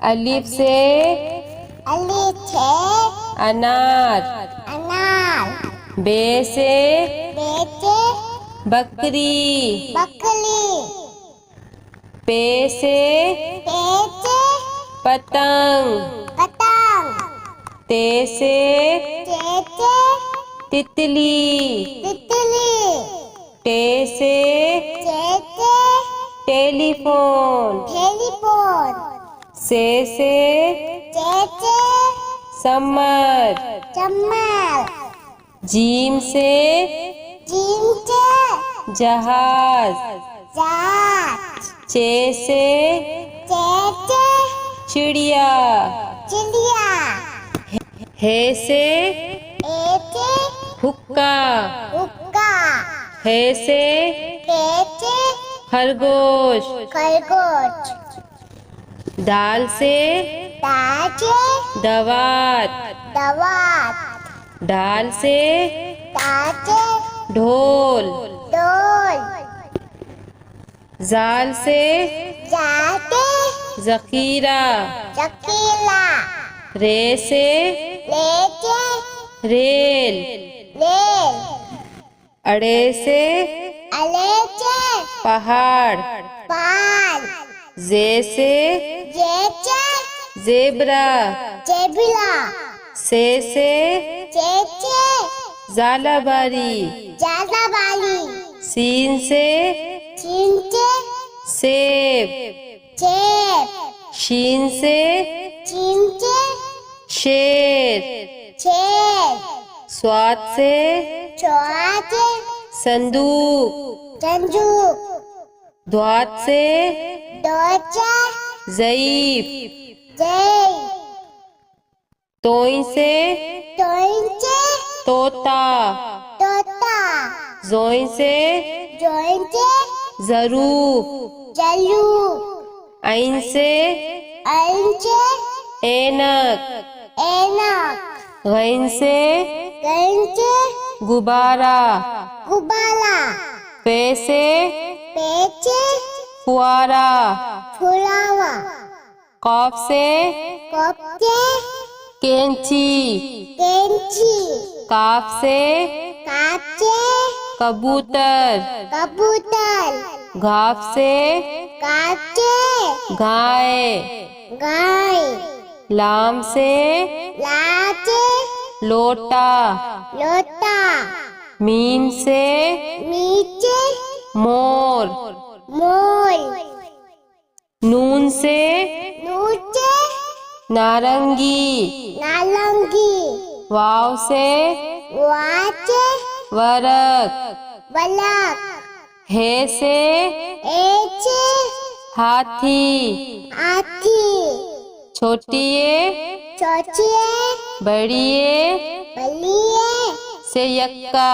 अलिफ से अनार। बे से बकरी। पे से पतंग। ते से तितली। टे से टेलीफोन। से समर। जीम से जहाज। चे से चिड़िया। हे से हुक्का। हे से खरगोश। दाल से दवात। डाल से ढोल। जाल से जखीरा। रे से रेल। अड़े से पहाड़। जे से जेबरा। से जालाबारी। सीन से सेब। शीन से शेर। स्वाद से संदूक। द्वात से ज़ईफ। तोई से तोता। जोई से ज़रूफ। ऐन से ऐनक। गैन से गुब्बारा। पे से फुआरा। कॉफ से कैंची। काफ से कबूतर। घाफ से गाय। लाम से लोटा। मीम से मोर। नून से नारंगी। वाव से वरक। हे से हाथी। छोटिए बड़िए से यक्का।